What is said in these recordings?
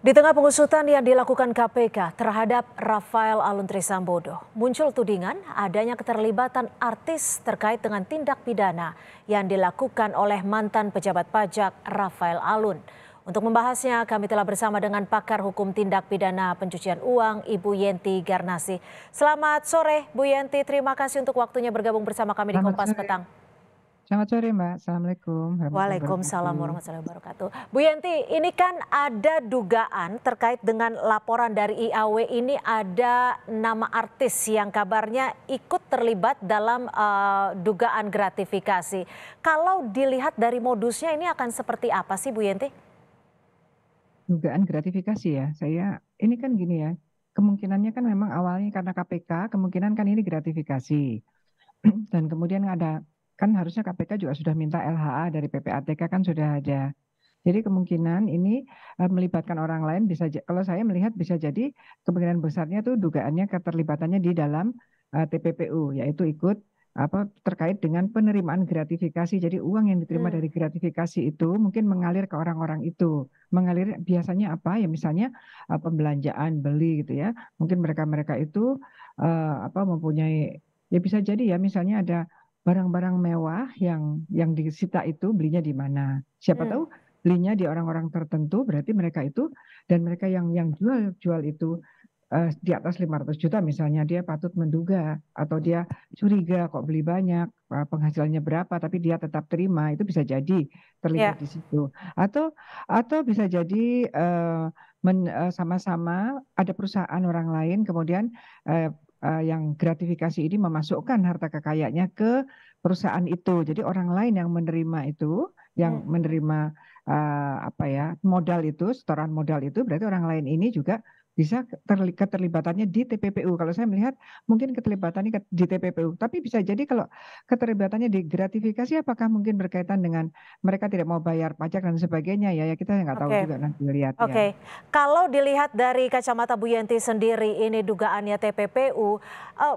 Di tengah pengusutan yang dilakukan KPK terhadap Rafael Aluntri Sambodo, muncul tudingan adanya keterlibatan artis terkait dengan tindak pidana yang dilakukan oleh mantan pejabat pajak Rafael Alun. Untuk membahasnya, kami telah bersama dengan pakar hukum tindak pidana pencucian uang, Ibu Yenti Garnasi. Selamat sore, Bu Yenti. Terima kasih untuk waktunya bergabung bersama kami di Selamat Kompas sore. Petang. Selamat sore, Mbak. Assalamualaikum warahmatullahi Waalaikumsalam wabarakatuh. warahmatullahi wabarakatuh. Bu Yenti, ini kan ada dugaan terkait dengan laporan dari IAW ini ada nama artis yang kabarnya ikut terlibat dalam dugaan gratifikasi. Kalau dilihat dari modusnya ini akan seperti apa sih Bu Yenti? Dugaan gratifikasi ya, ini kan gini ya, kemungkinannya kan memang awalnya karena KPK, kemungkinan kan ini gratifikasi. Dan kemudian kan harusnya KPK juga sudah minta LHA dari PPATK kan sudah ada. Jadi kemungkinan ini melibatkan orang lain kalau saya melihat bisa jadi kemungkinan besarnya tuh dugaannya keterlibatannya di dalam TPPU, yaitu ikut terkait dengan penerimaan gratifikasi. Jadi uang yang diterima Hmm. dari gratifikasi itu mungkin mengalir ke orang-orang itu. Mengalir biasanya apa ya, misalnya pembelanjaan beli gitu ya. Mungkin mereka-mereka itu mempunyai, ya bisa jadi ya, misalnya ada barang-barang mewah yang disita itu belinya di mana. Siapa Hmm. tahu belinya di orang-orang tertentu, berarti mereka itu, dan mereka yang jual itu di atas 500 juta misalnya, dia patut menduga atau dia curiga kok beli banyak, penghasilannya berapa tapi dia tetap terima, itu bisa jadi terlibat Ya. di situ. Atau bisa jadi sama-sama ada perusahaan orang lain kemudian yang gratifikasi ini memasukkan harta kekayaannya ke perusahaan itu. Jadi orang lain yang menerima itu, yang Hmm. menerima modal itu, setoran modal itu, berarti orang lain ini juga bisa keterlibatannya di TPPU. Kalau saya melihat mungkin keterlibatannya di TPPU, tapi bisa jadi kalau keterlibatannya di gratifikasi apakah mungkin berkaitan dengan mereka tidak mau bayar pajak dan sebagainya ya, ya kita nggak tahu Oke. juga nanti lihat ya. Oke, kalau dilihat dari kacamata Bu Yenti sendiri ini dugaannya TPPU,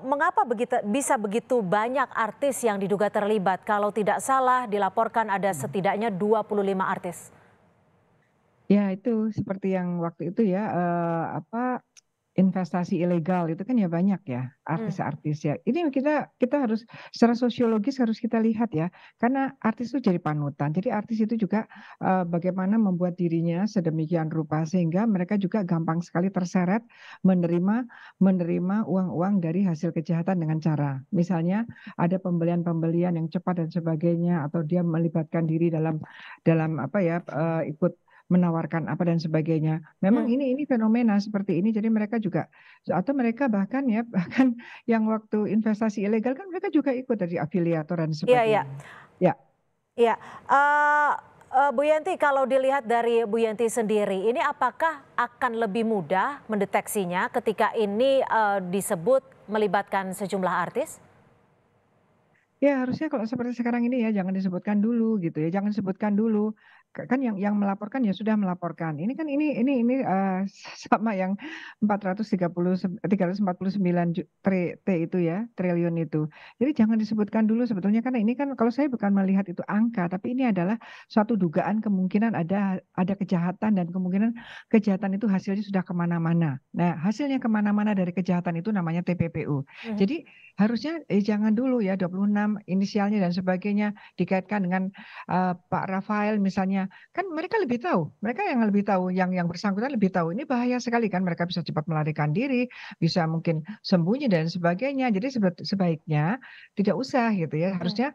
mengapa bisa begitu banyak artis yang diduga terlibat? Kalau tidak salah dilaporkan ada setidaknya 25 artis. Ya itu seperti yang waktu itu ya, investasi ilegal itu kan ya banyak ya, Hmm. artis-artis ya. Ini kita kita harus secara sosiologis harus kita lihat ya, karena artis itu jadi panutan. Jadi artis itu juga, bagaimana membuat dirinya sedemikian rupa sehingga mereka juga gampang sekali terseret menerima menerima uang-uang dari hasil kejahatan dengan cara, misalnya ada pembelian-pembelian yang cepat dan sebagainya, atau dia melibatkan diri dalam dalam ikut menawarkan apa dan sebagainya. Memang Hmm. ini fenomena seperti ini, jadi mereka juga atau mereka bahkan ya, bahkan yang waktu investasi ilegal kan mereka juga ikut dari afiliator dan Iya, iya. sebagainya. Ya. Iya, eee Bu Yenti, kalau dilihat dari Bu Yenti sendiri, ini apakah akan lebih mudah mendeteksinya ketika ini, disebut melibatkan sejumlah artis? Ya harusnya kalau seperti sekarang ini ya jangan disebutkan dulu gitu ya, jangan sebutkan dulu. Kan yang melaporkan ya sudah melaporkan. Ini kan ini, sama yang 349 T itu ya, triliun itu. Jadi jangan disebutkan dulu sebetulnya karena ini kan kalau saya bukan melihat itu angka, tapi ini adalah suatu dugaan kemungkinan ada kejahatan dan kemungkinan kejahatan itu hasilnya sudah kemana mana. Nah, hasilnya kemana mana dari kejahatan itu namanya TPPU. Mhm. Jadi harusnya, jangan dulu ya 26 inisialnya dan sebagainya dikaitkan dengan, Pak Rafael misalnya. Kan mereka lebih tahu, mereka yang lebih tahu, yang bersangkutan lebih tahu. Ini bahaya sekali kan mereka bisa cepat melarikan diri, bisa mungkin sembunyi dan sebagainya. Jadi sebaiknya tidak usah gitu ya. Mhm. Harusnya,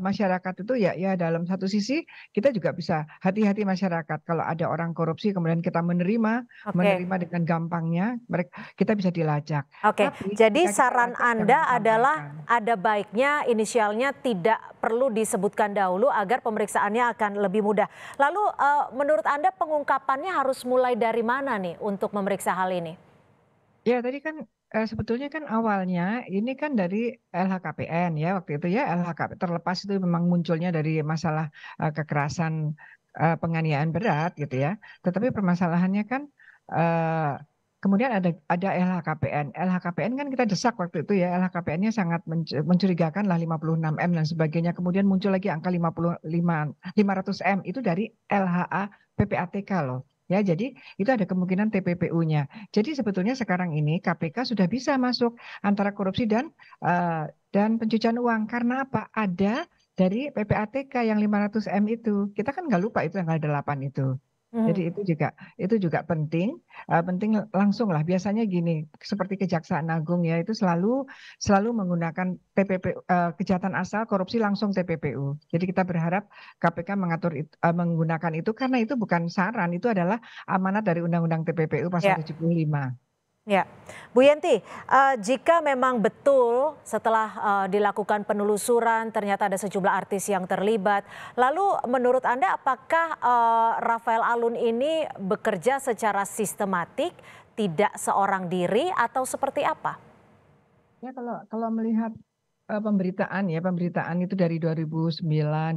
masyarakat itu ya dalam satu sisi kita juga bisa hati-hati masyarakat. Kalau ada orang korupsi kemudian kita menerima Oke. menerima dengan gampangnya kita bisa dilacak. Oke, Tapi jadi ketika kita saran lacak jangan Anda adalah disampaikan. ada baiknya inisialnya tidak perlu disebutkan dahulu agar pemeriksaannya akan lebih mudah. Lalu, menurut Anda pengungkapannya harus mulai dari mana nih untuk memeriksa hal ini? Ya tadi kan, sebetulnya kan awalnya ini kan dari LHKPN ya waktu itu ya, terlepas itu memang munculnya dari masalah, kekerasan, penganiayaan berat gitu ya. Tetapi permasalahannya kan, eee, kemudian ada LHKPN. LHKPN kan kita desak waktu itu ya, LHKPN-nya sangat mencurigakan lah 56 M dan sebagainya. Kemudian muncul lagi angka 500 M itu dari LHA PPATK loh. ya. Jadi itu ada kemungkinan TPPU-nya. Jadi sebetulnya sekarang ini KPK sudah bisa masuk antara korupsi dan pencucian uang. Karena apa? Ada dari PPATK yang 500 M itu. Kita kan nggak lupa itu tanggal 8 itu. Mhm. Jadi itu juga penting, penting langsung lah. Biasanya gini, seperti Kejaksaan Agung ya, itu selalu menggunakan kejahatan asal korupsi langsung TPPU. Jadi kita berharap KPK menggunakan itu karena itu bukan saran, itu adalah amanat dari Undang-Undang TPPU pasal Ya. 75. Ya, Bu Yenti, jika memang betul setelah dilakukan penelusuran ternyata ada sejumlah artis yang terlibat, lalu menurut Anda apakah Rafael Alun ini bekerja secara sistematik, tidak seorang diri atau seperti apa? Ya kalau melihat pemberitaan itu dari 2009,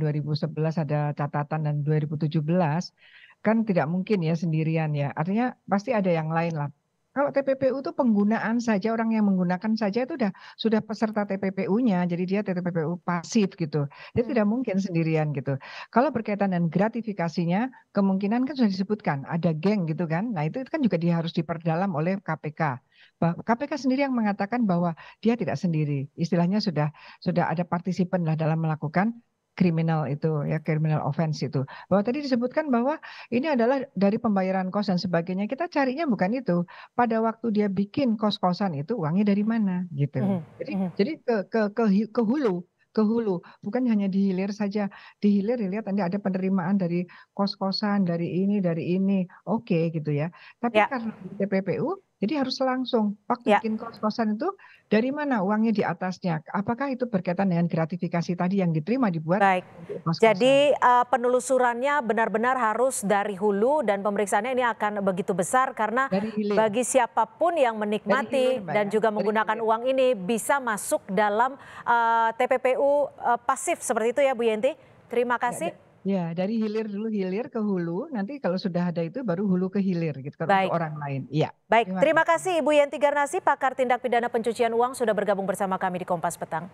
2011 ada catatan dan 2017 kan tidak mungkin ya sendirian ya. Artinya pasti ada yang lain lah. Kalau TPPU itu penggunaan saja, orang yang menggunakan saja itu sudah peserta TPPU-nya, jadi dia TPPU pasif gitu. Dia Hmm. tidak mungkin sendirian gitu. Kalau berkaitan dengan gratifikasinya, kemungkinan kan sudah disebutkan ada geng gitu kan. Nah itu kan juga dia harus diperdalam oleh KPK. KPK sendiri yang mengatakan bahwa dia tidak sendiri. Istilahnya sudah ada partisipan lah dalam melakukan kriminal itu ya, criminal offense itu. Bahwa tadi disebutkan bahwa ini adalah dari pembayaran kos dan sebagainya. Kita carinya bukan itu. Pada waktu dia bikin kos-kosan itu uangnya dari mana gitu. Mhm, mhm. Jadi ke hulu, bukan hanya di hilir saja. Di hilir dilihat nanti ada penerimaan dari kos-kosan, dari ini. Oke gitu ya. Tapi Ya, karena di TPPU jadi harus langsung waktu ya. bikin kos-kosan itu dari mana uangnya di atasnya? Apakah itu berkaitan dengan gratifikasi tadi yang diterima dibuat Baik. untuk kos-kosan? Jadi penelusurannya benar-benar harus dari hulu dan pemeriksaannya ini akan begitu besar karena Dari hilir, bagi siapapun yang menikmati Mbak dan ya, juga dari menggunakan hilir. uang ini bisa masuk dalam TPPU pasif seperti itu ya Bu Yenti. Terima Ya, kasih. dari hilir dulu, hilir ke hulu, nanti kalau sudah ada itu baru hulu ke hilir gitu kalau untuk Baik. orang lain. Iya, Baik, terima terima kasih. kasih Ibu Yenti Garnasi, pakar tindak pidana pencucian uang sudah bergabung bersama kami di Kompas Petang.